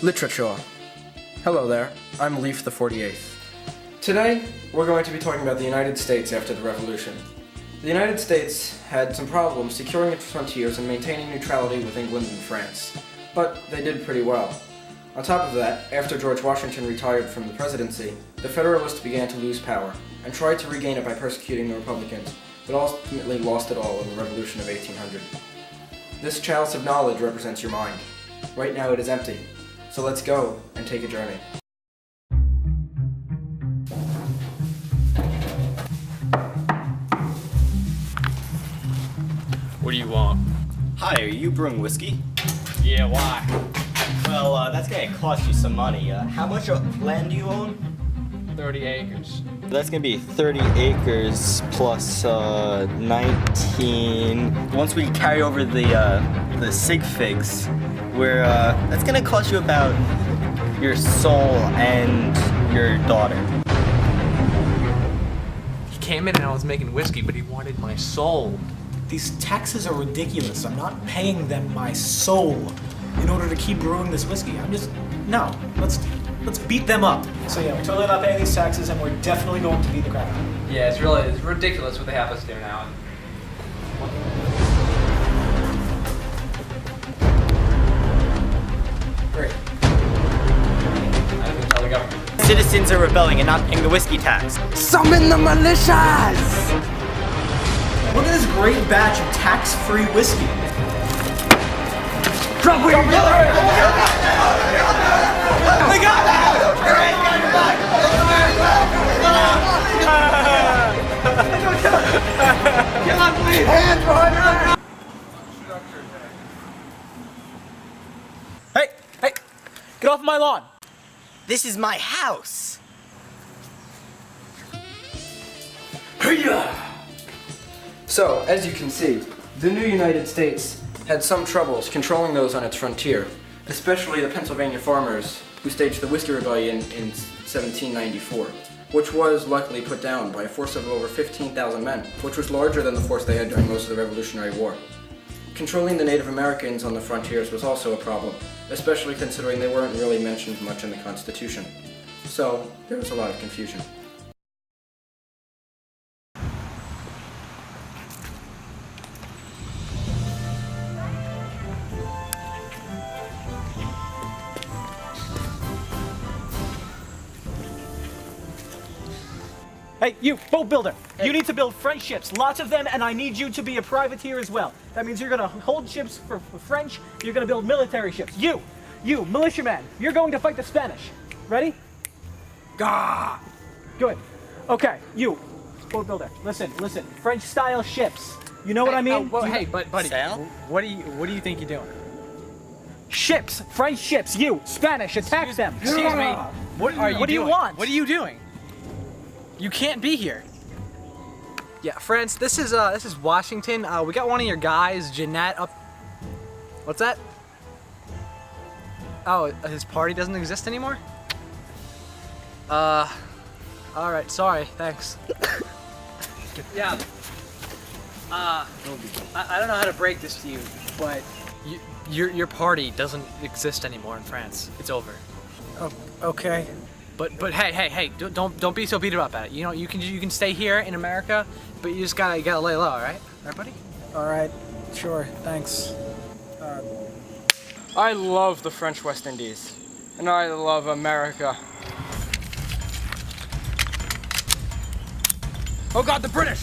Literature. Hello there, I'm Leif the 48th. Today, we're going to be talking about the United States after the Revolution. The United States had some problems securing its frontiers and maintaining neutrality with England and France, but they did pretty well. On top of that, after George Washington retired from the presidency, the Federalists began to lose power and tried to regain it by persecuting the Republicans, but ultimately lost it all in the Revolution of 1800. This chalice of knowledge represents your mind. Right now it is empty. So let's go and take a journey. What do you want? Hi, are you brewing whiskey? Yeah, why? Well, that's gonna cost you some money. How much land do you own? 30 acres. That's gonna be 30 acres plus 19. Once we carry over the sig figs, that's gonna cost you about your soul and your daughter. He came in and I was making whiskey, but he wanted my soul. These taxes are ridiculous. I'm not paying them my soul in order to keep brewing this whiskey. No. Let's beat them up. So yeah, we're totally not paying these taxes, and we're definitely going to beat the crap out of them. Yeah, it's ridiculous what they have us do now. Great. I can tell the government. Citizens are rebelling and not paying the whiskey tax. Summon the militias! Look at this great batch of tax-free whiskey. Hey, get off my lawn. This is my house. So, as you can see, the new United States had some troubles controlling those on its frontier, especially the Pennsylvania farmers who staged the Whiskey Rebellion in 1794, which was luckily put down by a force of over 15,000 men, which was larger than the force they had during most of the Revolutionary War. Controlling the Native Americans on the frontiers was also a problem, especially considering they weren't really mentioned much in the Constitution. So, there was a lot of confusion. Hey, you, boat builder. You need to build French ships, lots of them, and I need you to be a privateer as well. That means you're gonna hold ships for French, you're gonna build military ships. You, militiaman, you're going to fight the Spanish. Ready? Gah! Good. Okay, you, boat builder, listen, French-style ships. You know what I mean? Hey, buddy. Sail? What do you think you're doing? Ships, French ships, you, Spanish, attack them. Excuse me. What are you What do you doing? want? What are you doing? You can't be here. Yeah, friends, this is Washington. We got one of your guys, Jeanette, up. What's that? Oh, his party doesn't exist anymore? All right, sorry, thanks. Yeah. I don't know how to break this to you, but your party doesn't exist anymore in France. It's over. Oh, okay. But hey, don't be so beat up about it. You know, you can stay here in America, but you gotta lay low, all right? All right, buddy? All right, sure, thanks. I love the French West Indies, and I love America. Oh God, the British!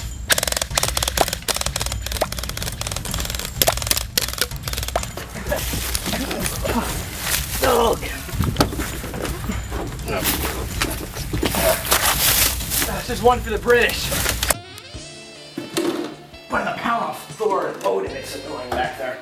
This is one for the British. By the power of Thor and Odin, it's annoying back there.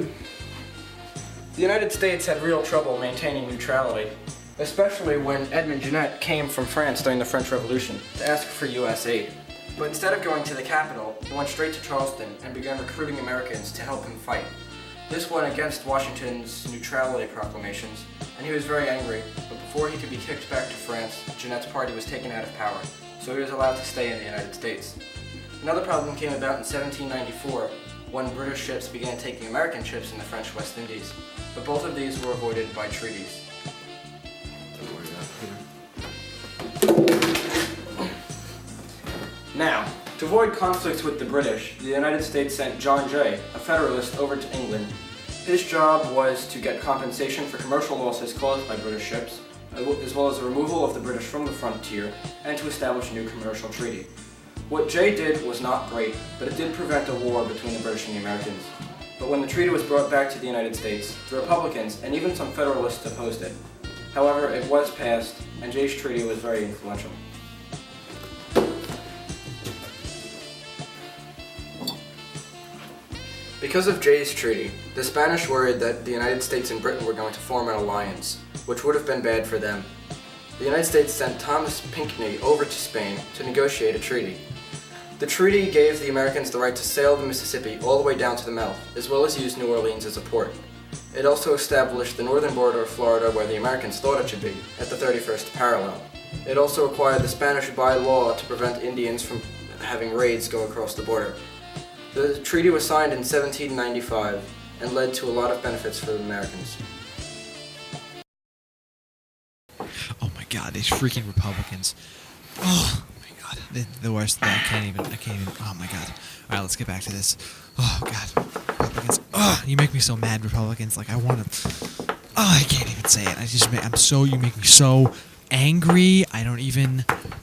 The United States had real trouble maintaining neutrality, especially when Edmund Jeannette came from France during the French Revolution to ask for U.S. aid. But instead of going to the capital, he went straight to Charleston and began recruiting Americans to help him fight. This went against Washington's neutrality proclamations, and he was very angry, but before he could be kicked back to France, Jeannette's party was taken out of power, so he was allowed to stay in the United States. Another problem came about in 1794 when British ships began taking American ships in the French West Indies, but both of these were avoided by treaties. Now, to avoid conflicts with the British, the United States sent John Jay, a Federalist, over to England. His job was to get compensation for commercial losses caused by British ships, as well as the removal of the British from the frontier, and to establish a new commercial treaty. What Jay did was not great, but it did prevent a war between the British and the Americans. But when the treaty was brought back to the United States, the Republicans and even some Federalists opposed it. However, it was passed, and Jay's treaty was very influential. Because of Jay's treaty, the Spanish worried that the United States and Britain were going to form an alliance, which would have been bad for them. The United States sent Thomas Pinckney over to Spain to negotiate a treaty. The treaty gave the Americans the right to sail the Mississippi all the way down to the mouth, as well as use New Orleans as a port. It also established the northern border of Florida where the Americans thought it should be, at the 31st parallel. It also required the Spanish by law to prevent Indians from having raids go across the border. The treaty was signed in 1795 and led to a lot of benefits for the Americans. Oh my god, these freaking Republicans. Oh my god, the worst. I can't even, oh my god. Alright, let's get back to this. Oh god, Republicans. Oh, you make me so mad, Republicans. Like, I want to, oh, I can't even say it. You make me so angry.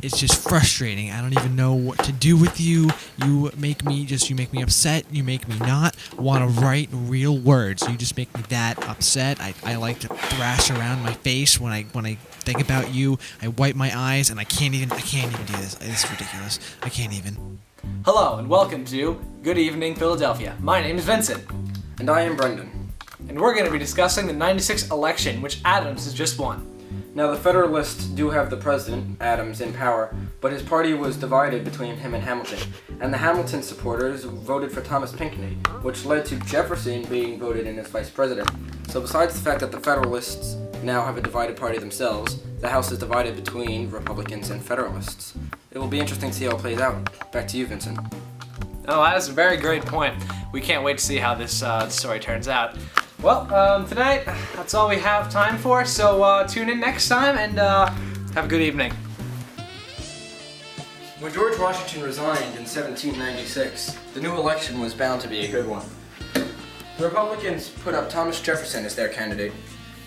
It's just frustrating. I don't even know what to do with you. You make me upset. You make me not want to write real words. You just make me that upset. I like to thrash around my face when I think about you. I wipe my eyes and I can't even do this. It's ridiculous. I can't even. Hello and welcome to Good Evening Philadelphia. My name is Vincent. And I am Brendan. And we're going to be discussing the '96 election, which Adams has just won. Now, the Federalists do have the president, Adams, in power, but his party was divided between him and Hamilton, and the Hamilton supporters voted for Thomas Pinckney, which led to Jefferson being voted in as vice president. So besides the fact that the Federalists now have a divided party themselves, the House is divided between Republicans and Federalists. It will be interesting to see how it plays out. Back to you, Vincent. Oh, that's a very great point. We can't wait to see how this story turns out. Well, tonight, that's all we have time for, so tune in next time and have a good evening. When George Washington resigned in 1796, the new election was bound to be a good one. The Republicans put up Thomas Jefferson as their candidate,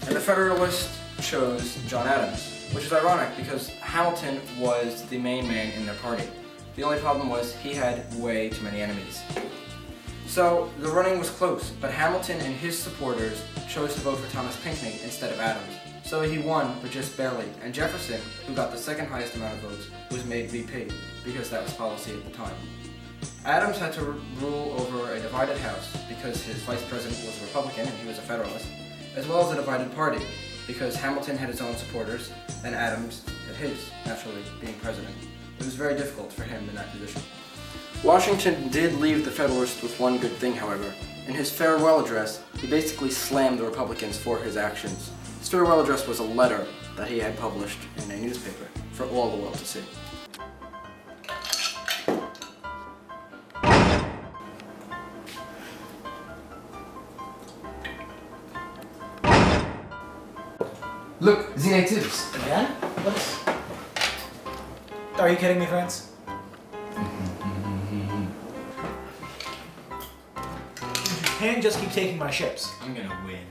and the Federalists chose John Adams, which is ironic because Hamilton was the main man in their party. The only problem was he had way too many enemies. So, the running was close, but Hamilton and his supporters chose to vote for Thomas Pinckney instead of Adams. So he won, but just barely, and Jefferson, who got the second highest amount of votes, was made VP, because that was policy at the time. Adams had to rule over a divided House, because his vice president was a Republican and he was a Federalist, as well as a divided party, because Hamilton had his own supporters, and Adams had his, naturally, being president. It was very difficult for him in that position. Washington did leave the Federalists with one good thing, however. In his farewell address, he basically slammed the Republicans for his actions. His farewell address was a letter that he had published in a newspaper for all the world to see. Look, the natives. Again? What's... Are you kidding me, friends? You can't just keep taking my ships. I'm gonna win.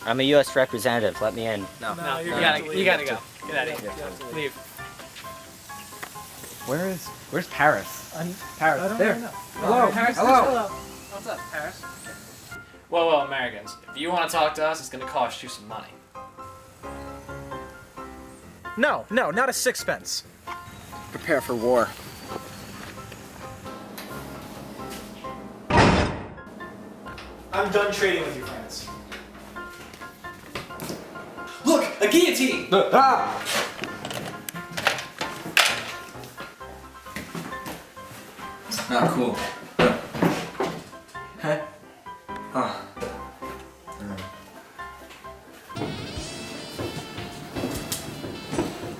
I'm a U.S. representative. Let me in. No, you gotta go. Get out of here. Leave. Where's Paris? Paris. I don't There. know. Hello. Paris, Hello. What's up, Paris? Well, Americans, if you want to talk to us, it's gonna cost you some money. No, not a sixpence. Prepare for war. I'm done trading with you, friends. Look, a guillotine! Not cool. Huh? Huh.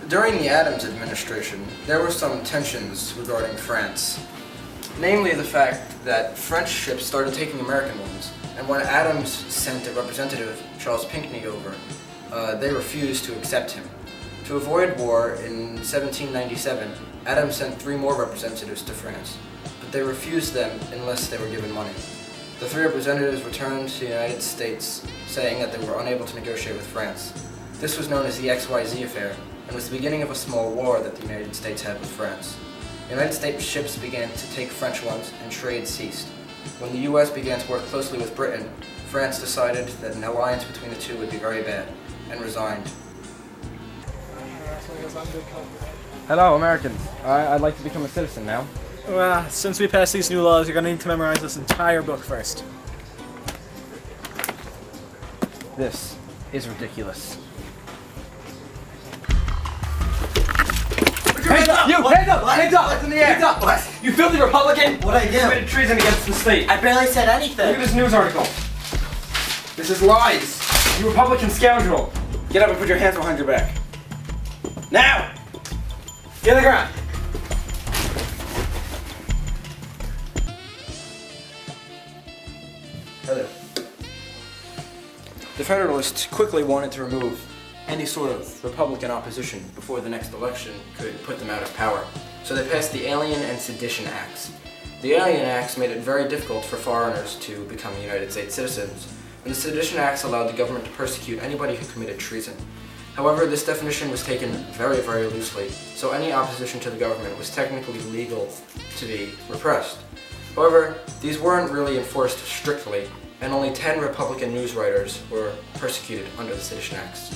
During the Adams administration, there were some tensions regarding France. Namely the fact that French ships started taking American ones, and when Adams sent a representative, Charles Pinckney, over, they refused to accept him. To avoid war in 1797, Adams sent 3 more representatives to France, but they refused them unless they were given money. The 3 representatives returned to the United States, saying that they were unable to negotiate with France. This was known as the XYZ affair, and was the beginning of a small war that the United States had with France. United States ships began to take French ones, and trade ceased. When the US began to work closely with Britain, France decided that an alliance between the two would be very bad, and resigned. Hello, Americans. I'd like to become a citizen now. Well, since we passed these new laws, you're gonna need to memorize this entire book first. This is ridiculous. Hands up! You! Hands up! Hands up! Hands in the air! Hands up! What? You filthy Republican! What'd I do? Committed treason against the state. I barely said Look anything. at this news article. This is lies. You Republican scoundrel. Get up and put your hands behind your back. Now! Get on the ground. Hello. The Federalists quickly wanted to remove any sort of Republican opposition before the next election could put them out of power. So they passed the Alien and Sedition Acts. The Alien Acts made it very difficult for foreigners to become United States citizens, and the Sedition Acts allowed the government to persecute anybody who committed treason. However, this definition was taken very, very loosely, so any opposition to the government was technically legal to be repressed. However, these weren't really enforced strictly, and only 10 Republican news writers were persecuted under the Sedition Acts.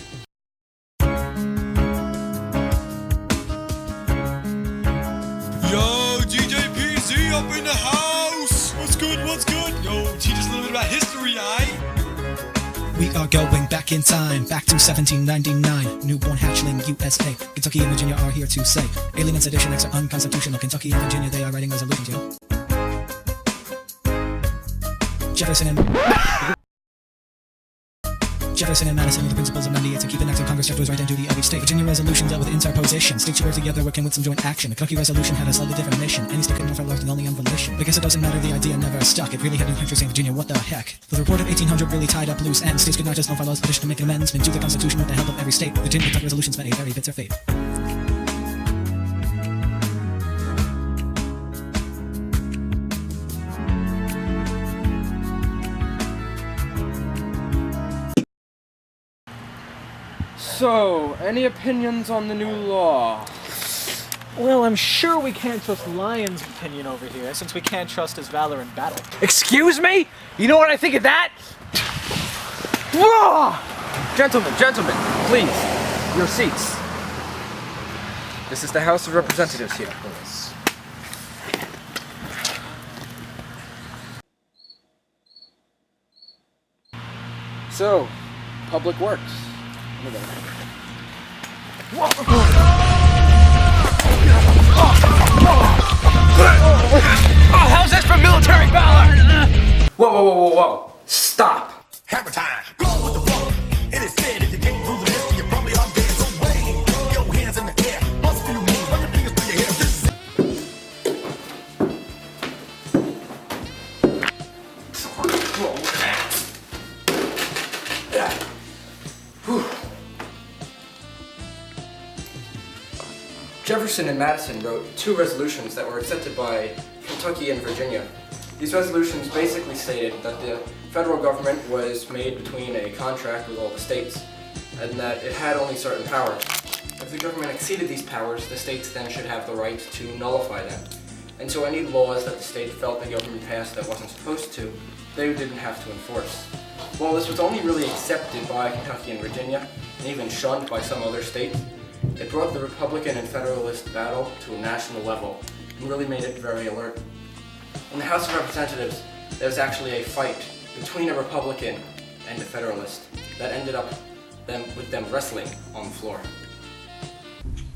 Yo, DJ PZ up in the house! What's good, what's good? Yo, teach us a little bit about history, aight? We are going back in time, back to 1799. Newborn hatchling, USA. Kentucky and Virginia are here to say. Alien and Sedition Acts are unconstitutional. Kentucky and Virginia, they are writing resolutions, yo. Jefferson and Madison with the principles of 98 to keep an act of Congress just was right and duty of each state. Virginia resolution dealt with interposition. States who were together working with some joint action. The Kentucky resolution had a slightly different mission. Any state could not large and only on volition. Because it doesn't matter, the idea never stuck. It really had New Hampshire saying Virginia, what the heck? The report of 1800 really tied up loose ends. States could not just notify laws petition to make amendments to the Constitution with the help of every state. Virginia Kentucky resolutions met a very bitter fate. So, any opinions on the new law? Well, I'm sure we can't trust Lion's opinion over here, since we can't trust his valor in battle. Excuse me? You know what I think of that? Whoa! Gentlemen, please, your seats. This is the House of Representatives here. So, Public Works. Oh, how's this for military valor? Whoa. Stop. Hammer time. Go with the flow. It is said if you can't prove the list, you're probably on dead. So wave your hands in the air. Bust a few moves, run your fingers through your hair. This is Jefferson and Madison wrote 2 resolutions that were accepted by Kentucky and Virginia. These resolutions basically stated that the federal government was made between a contract with all the states, and that it had only certain powers. If the government exceeded these powers, the states then should have the right to nullify them. And so any laws that the state felt the government passed that wasn't supposed to, they didn't have to enforce. While this was only really accepted by Kentucky and Virginia, and even shunned by some other states, it brought the Republican and Federalist battle to a national level, and really made it very alert. In the House of Representatives, there was actually a fight between a Republican and a Federalist that ended up with them wrestling on the floor.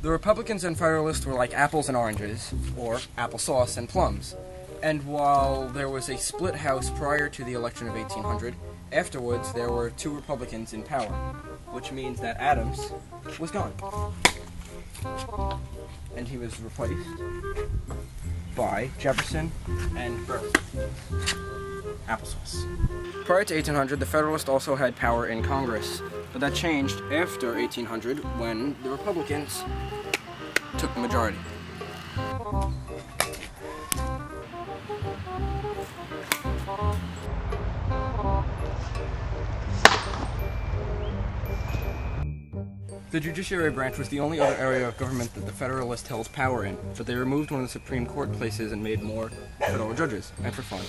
The Republicans and Federalists were like apples and oranges, or applesauce and plums. And while there was a split House prior to the election of 1800, afterwards there were 2 Republicans in power, which means that Adams was gone. And he was replaced by Jefferson and Burr. Applesauce. Prior to 1800, the Federalists also had power in Congress, but that changed after 1800 when the Republicans took the majority. The judiciary branch was the only other area of government that the Federalist held power in, but they removed one of the Supreme Court places and made more federal judges, and for fun.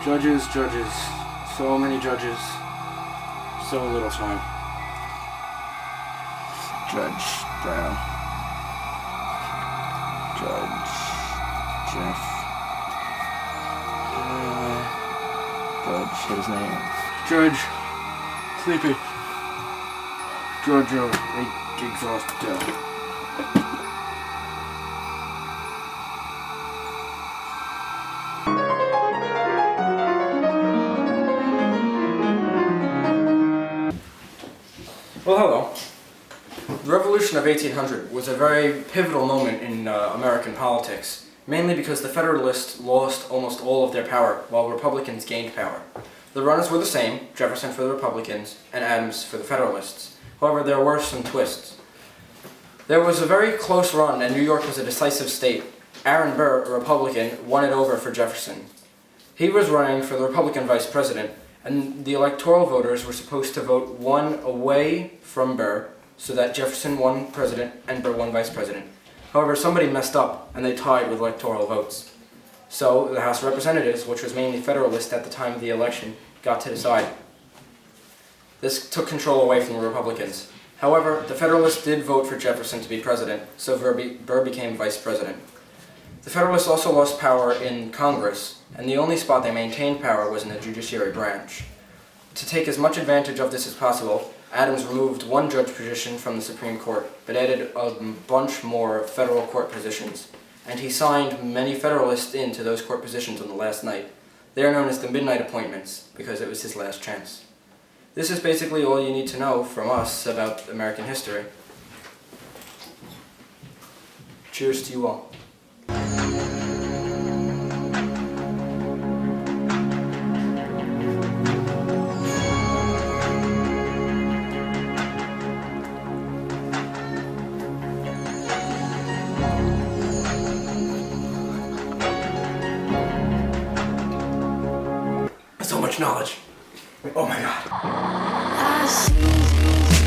Judges, judges, so many judges, so little time. Judge Brown. Judge Jeff. Judge, hit his name. Judge Sleepy. Georgia, exhausted. Well, hello. The Revolution of 1800 was a very pivotal moment in American politics, mainly because the Federalists lost almost all of their power, while Republicans gained power. The runners were the same, Jefferson for the Republicans and Adams for the Federalists. However, there were some twists. There was a very close run, and New York was a decisive state. Aaron Burr, a Republican, won it over for Jefferson. He was running for the Republican vice president, and the electoral voters were supposed to vote one away from Burr, so that Jefferson won president and Burr won vice president. However, somebody messed up, and they tied with electoral votes. So, the House of Representatives, which was mainly Federalist at the time of the election, got to decide. This took control away from the Republicans. However, the Federalists did vote for Jefferson to be president, so Burr became vice president. The Federalists also lost power in Congress, and the only spot they maintained power was in the judiciary branch. To take as much advantage of this as possible, Adams removed one judge position from the Supreme Court, but added a bunch more federal court positions, and he signed many Federalists into those court positions on the last night. They are known as the Midnight Appointments, because it was his last chance. This is basically all you need to know from us about American history. Cheers to you all. So much knowledge. Oh my God. I see